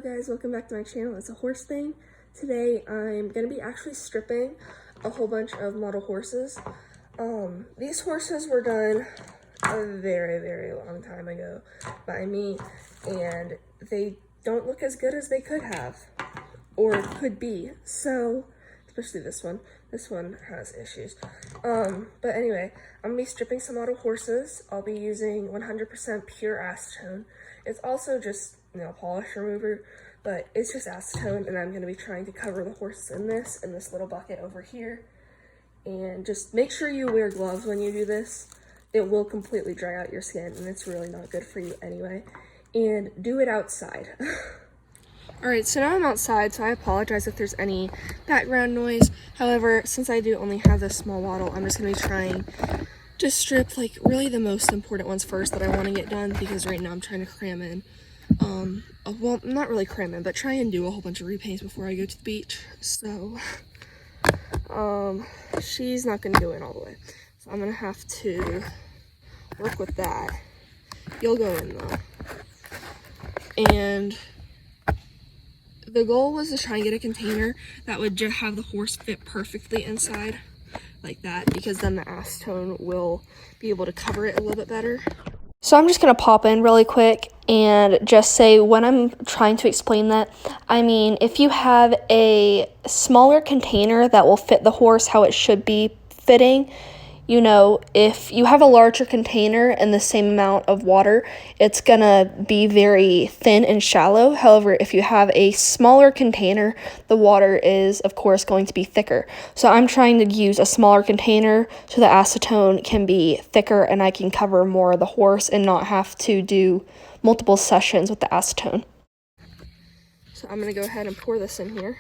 guys, welcome back to my channel. It's a horse thing. Today I'm going to be actually stripping a whole bunch of model horses. These horses were done a very long time ago by me, and they don't look as good as they could have or could be. So, especially this one. This one has issues. But anyway, I'm going to be stripping some model horses. I'll be using 100% pure acetone. It's also just nail polish remover, but it's just acetone, and I'm going to be trying to cover the horses in this little bucket over here. And just make sure you wear gloves when you do this. It will completely dry out your skin, and it's really not good for you anyway. And do it outside. Alright, so now I'm outside, so I apologize if there's any background noise. However, since I do only have this small bottle, I'm just going to be trying to strip like really the most important ones first that I want to get done, because right now I'm trying to cram in. Well, not really cram in, but try and do a whole bunch of repaints before I go to the beach. So, she's not going to go in all the way. So I'm going to have to work with that. You'll go in though. And the goal was to try and get a container that would just have the horse fit perfectly inside, like that, because then the acetone will be able to cover it a little bit better. So I'm just going to pop in really quick and just say, when I'm trying to explain that, I mean, if you have a smaller container that will fit the horse how it should be fitting, you know, if you have a larger container and the same amount of water, it's gonna be very thin and shallow. However, if you have a smaller container, the water is, of course, going to be thicker. So I'm trying to use a smaller container so the acetone can be thicker and I can cover more of the horse and not have to do multiple sessions with the acetone. So I'm gonna go ahead and pour this in here.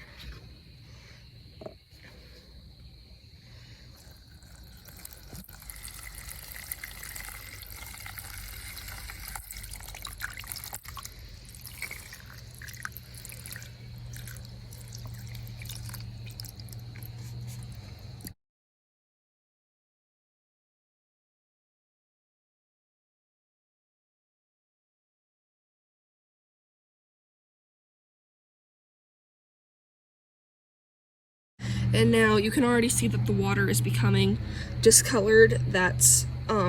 And now you can already see that the water is becoming discolored. That's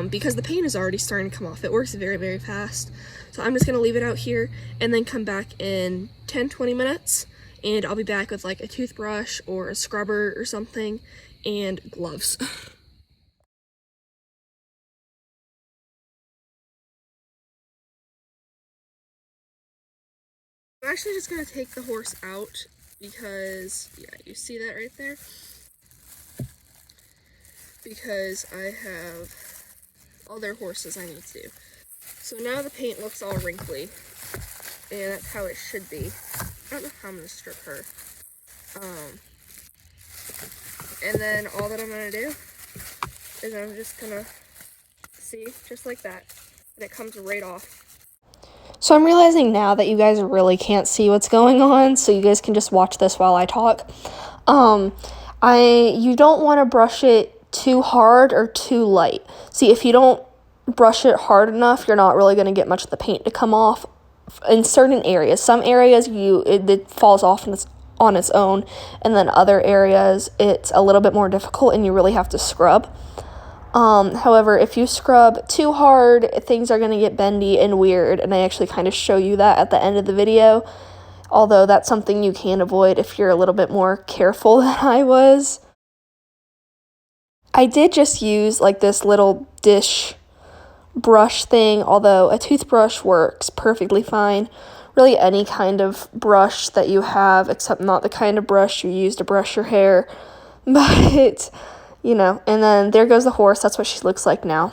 because the paint is already starting to come off. It works very fast. So I'm just gonna leave it out here and then come back in 10-20 minutes, and I'll be back with like a toothbrush or a scrubber or something and gloves. I'm actually just gonna take the horse out because, yeah, you see that right there? Because I have all their horses I need to do. So now the paint looks all wrinkly, and that's how it should be. I don't know how I'm gonna strip her. And then all that I'm gonna do is I'm just gonna see, just like that, and it comes right off. So I'm realizing now that you guys really can't see what's going on, so you guys can just watch this while I talk. You don't want to brush it too hard or too light. See, if you don't brush it hard enough, you're not really going to get much of the paint to come off in certain areas. Some areas it falls off on its own, and then other areas it's a little bit more difficult and you really have to scrub. However, if you scrub too hard, things are going to get bendy and weird, and I actually kind of show you that at the end of the video, although that's something you can avoid if you're a little bit more careful than I was. I did just use like this little dish brush thing, although a toothbrush works perfectly fine. Really any kind of brush that you have, except not the kind of brush you use to brush your hair, but you know, and then there goes the horse. That's what she looks like now.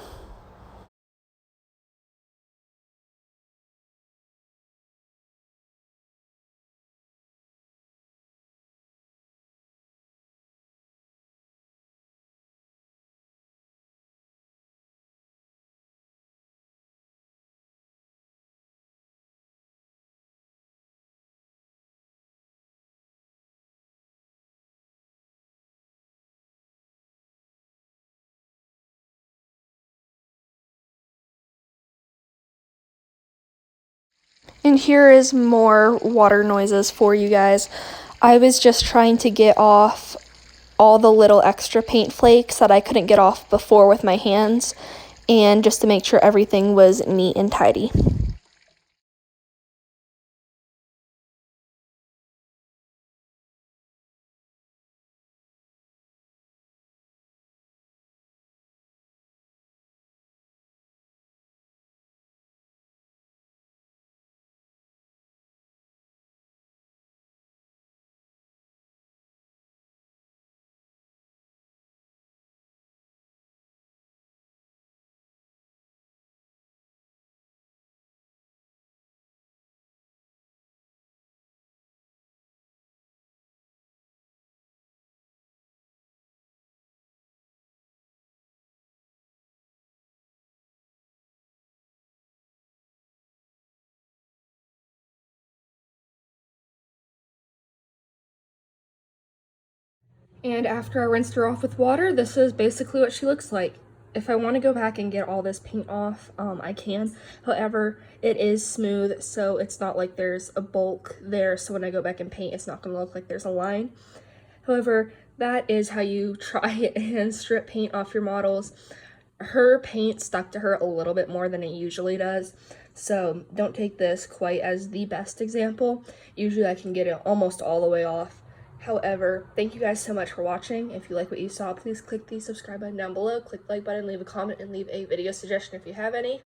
And here is more water noises for you guys. I was just trying to get off all the little extra paint flakes that I couldn't get off before with my hands, and just to make sure everything was neat and tidy. And after I rinsed her off with water, this is basically what she looks like. If I want to go back and get all this paint off, I can. However, it is smooth, so it's not like there's a bulk there, so when I go back and paint, it's not going to look like there's a line. However, that is how you try and strip paint off your models. Her paint stuck to her a little bit more than it usually does, so don't take this quite as the best example. Usually I can get it almost all the way off. However, thank you guys so much for watching. If you like what you saw, please click the subscribe button down below, click the like button, leave a comment, and leave a video suggestion if you have any.